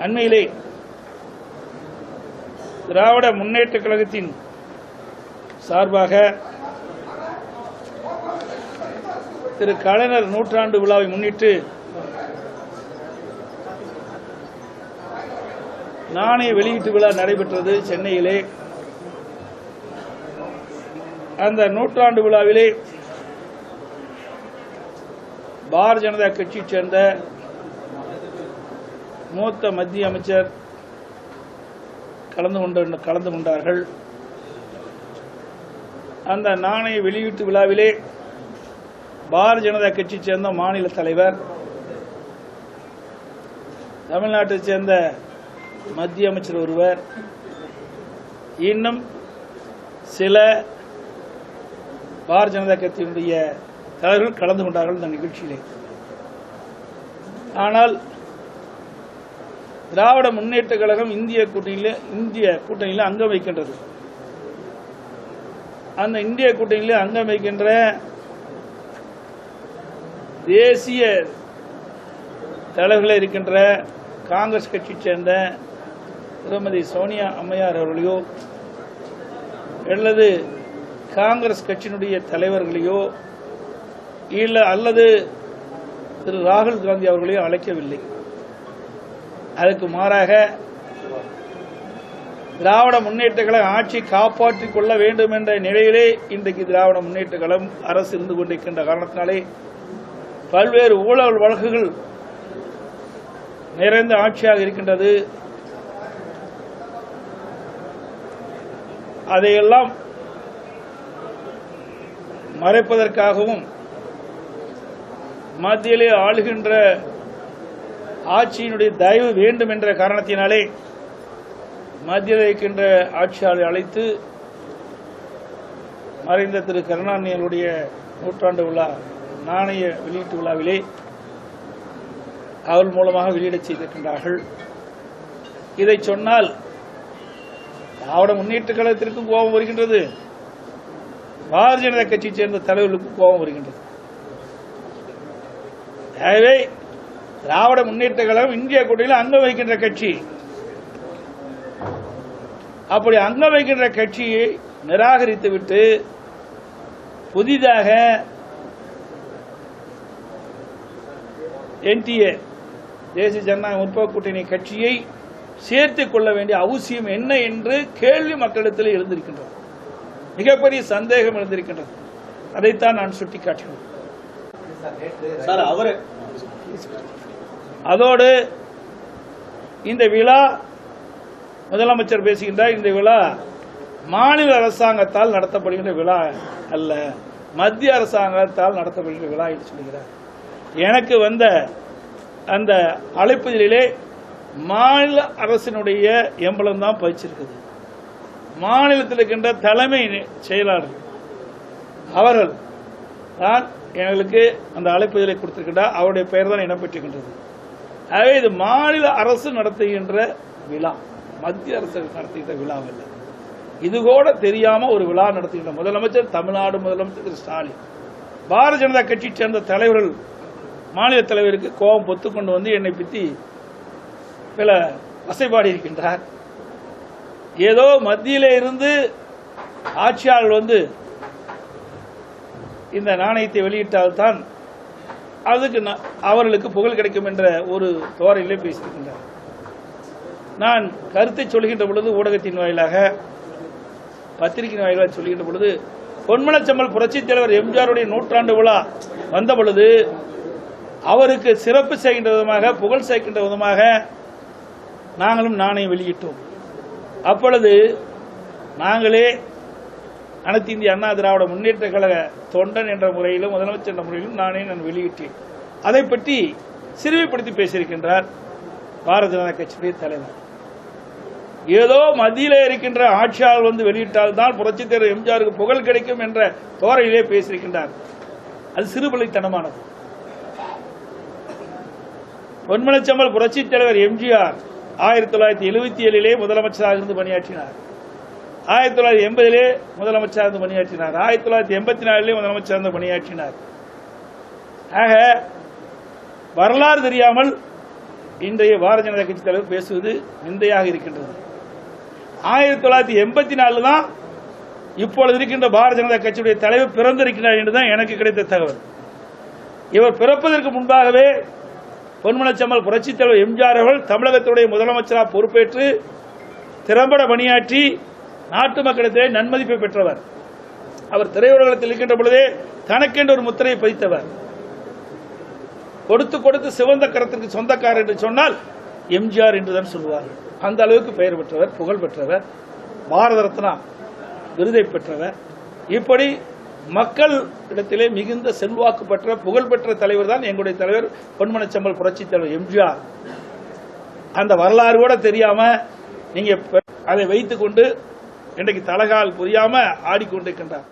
அண்மையிலே திராவிட முன்னேற்ற கழகத்தின் சார்பாக திரு கலைஞர் நூற்றாண்டு விழாவை முன்னிட்டு நாணய வெளியீட்டு விழா நடைபெற்றது சென்னையிலே. அந்த நூற்றாண்டு விழாவிலே பாரதிய ஜனதா கட்சியைச் சேர்ந்த மூத்த மத்திய அமைச்சர் கலந்து கொண்டார்கள். அந்த நாணய வெளியீட்டு விழாவிலே பாரதிய ஜனதா கட்சியைச் சேர்ந்த மாநில தலைவர், தமிழ்நாட்டைச் சேர்ந்த மத்திய அமைச்சர் ஒருவர், இன்னும் சில பாரதிய ஜனதா கட்சியினுடைய தலைவர்கள் கலந்து கொண்டார்கள் இந்த நிகழ்ச்சியிலே. ஆனால் திராவிட முன்னேற்ற கழகம் இந்திய கூட்டணியில் அங்கம் வைக்கின்றது. அந்த இந்திய கூட்டணியில் அங்கம் வைக்கின்ற தேசிய தலைவர்கள் இருக்கின்ற காங்கிரஸ் கட்சியைச் சேர்ந்த திருமதி சோனியா அம்மையார் அவர்களையோ அல்லது காங்கிரஸ் கட்சியினுடைய தலைவர்களையோ அல்லது திரு ராகுல் காந்தி அவர்களையோ அழைக்கவில்லை. அதற்கு மாறாக திராவிட முன்னேற்ற கழகம் ஆட்சி காப்பாற்றிக் கொள்ள வேண்டும் என்ற நிலையிலே இன்றைக்கு திராவிட முன்னேற்ற கழகம் அரசு இருந்து கொண்டிருக்கின்ற காரணத்தினாலே பல்வேறு ஊழல் வழக்குகள் நிறைந்த ஆட்சியாக இருக்கின்றது. அதையெல்லாம் மறைப்பதற்காகவும் மத்தியிலே ஆளுகின்ற ஆட்சியினுடைய தயவு வேண்டும் என்ற காரணத்தினாலே மத்தியில் இருக்கின்ற ஆட்சியாளரை அழைத்து மறைந்த திரு கருணாநிதியினுடைய நூற்றாண்டு விழா நாணய வெளியீட்டு விழாவிலே அவள் மூலமாக வெளியிடச் செய்திருக்கின்றார்கள். இதை சொன்னால் திராவிட முன்னேற்ற கழகத்திற்கும் கோபம் வருகின்றது, பாரதிய ஜனதா கட்சியைச் சேர்ந்த தலைவர்களுக்கும் கோபம் வருகின்றது. எனவே திராவிட முன்னேற்ற கழகம் இந்திய கூட்டணியில் அங்கம் வைக்கின்ற கட்சி. அப்படி அங்கம் வைக்கின்ற கட்சியை நிராகரித்துவிட்டு புதிதாக என்டிஏ தேசிய ஜனநாயக முற்போக்கு கூட்டணி கட்சியை சேர்த்துக் கொள்ள வேண்டிய அவசியம் என்ன என்று கேள்வி மக்களிடத்தில் எழுந்திருக்கின்றது. மிகப்பெரிய சந்தேகம் எழுந்திருக்கின்றது. அதைத்தான் நான் சுட்டிக்காட்டினேன். அதோடு இந்த விழா முதலமைச்சர் பேசுகின்றார், இந்த விழா மாநில அரசாங்கத்தால் நடத்தப்படுகின்ற விழா அல்ல, மத்திய அரசாங்கத்தால் நடத்தப்படுகின்ற விழா என்று சொல்கிறார். எனக்கு வந்த அந்த அழைப்புதலிலே மாநில அரசினுடைய எம்பளம் தான் பதிச்சிருக்குது. மாநிலத்தில் இருக்கின்ற தலைமை செயலாளர் அவர்கள் தான் எங்களுக்கு அந்த அழைப்புதலை கொடுத்திருக்கின்றார். அவருடைய பெயர் தான் இடம்பெற்றிருக்கின்றது. ஆகவே இது மாநில அரசு நடத்துகின்ற விழா, மத்திய அரசு நடத்துகின்ற விழா அல்ல. இது கூட தெரியாம ஒரு விழா நடத்துகின்ற முதலமைச்சர், தமிழ்நாடு முதலமைச்சர் திரு ஸ்டாலின், பாரதிய ஜனதா கட்சியைச் சேர்ந்த தலைவர்கள் மாநில தலைவருக்கு கோபம் பொத்து கொண்டு வந்து என்னை பற்றி சில வசைபாடி இருக்கின்றார். ஏதோ மத்தியிலே இருந்து ஆட்சியாளர் வந்து இந்த நாணயத்தை வெளியிட்டால்தான் அதுக்கு அவர்களுக்கு புகழ் கிடைக்கும் என்ற ஒரு தோரணையிலே பேசியிருக்கின்றார். நான் கருத்தை சொல்கின்ற பொழுது ஊடகத்தின் வாயிலாக, பத்திரிகையின் வாயிலாக சொல்கின்ற பொழுது, பொன்மனச்செம்மல் புரட்சித் தலைவர் எம்ஜிஆருடைய நூற்றாண்டு விழா வந்த பொழுது அவருக்கு சிறப்பு செய்கின்ற விதமாக, புகழ் சேர்க்கின்ற விதமாக நாங்களும் நாணயம் வெளியிட்டோம். அப்பொழுது நாங்களே அனைத்து இந்திய அண்ணா திராவிட முன்னேற்ற கழக தொண்டன் என்ற முறையிலும் முதலமைச்சர் என்ற முறையிலும் நான் வெளியிட்டேன். அதை பற்றி சிறுமைப்படுத்தி பேசியிருக்கின்றார் பாரதிய ஜனதா கட்சியுடைய தலைவர். ஏதோ மத்தியிலே இருக்கின்ற ஆட்சியாளர் வந்து வெளியிட்டால் தான் புரட்சித் தலைவர் எம்ஜிஆருக்கு புகழ் கிடைக்கும் என்ற தோரையிலே பேசியிருக்கின்றார். அது சிறுபிள்ளைத்தனமானது. பொன்மனச்செம்மல் புரட்சித் தலைவர் எம்ஜிஆர் 1977 முதலமைச்சராக இருந்து பணியாற்றினார். 1980 முதலமைச்சராக இருந்து பணியாற்றினார். 1984 முதலமைச்சராக இருந்து பணியாற்றினார். ஆக வரலாறு தெரியாமல் இன்றைய பாரதிய ஜனதா கட்சி தலைவர் பேசுவது நிந்தையாக இருக்கின்றது. 1984 தான் இப்பொழுது இருக்கின்ற பாரதிய ஜனதா கட்சியுடைய தலைவர் பிறந்திருக்கிறார் என்றுதான் எனக்கு கிடைத்த தகவல். இவர் பிறப்பதற்கு முன்பாகவே பொன்மனச்செம்மல் புரட்சித் தலைவர் எம்ஜிஆர் அவர்கள் தமிழகத்துடைய முதலமைச்சராக பொறுப்பேற்று திறம்பட பணியாற்றி நாட்டு மக்களிடத்திலே நன்மதிப்பை பெற்றவர். அவர் திரையுலகத்தில் இருக்கின்ற பொழுதே தனக்கென்று ஒரு முத்திரையை பதித்தவர். கொடுத்து கொடுத்து சிவந்த கரத்திற்கு சொந்தக்காரர் என்று சொன்னால் எம்ஜிஆர் என்றுதான் சொல்லுவார்கள். அந்த அளவுக்கு பெயர் பெற்றவர், புகழ் பெற்றவர், பாரத ரத்னா விருதை பெற்றவர். இப்படி மக்கள் இடத்திலே மிகுந்த செல்வாக்கு பெற்ற புகழ்பெற்ற தலைவர் தான் எங்களுடைய தலைவர் பொன்மனச்செம்மல் புரட்சித் தலைவர் எம்ஜிஆர். அந்த வரலாறு கூட தெரியாம நீங்க அதை வைத்துக் கொண்டு இன்றைக்கு தலகால் புரியாம ஆடிக்கொண்டிருக்கின்றார்.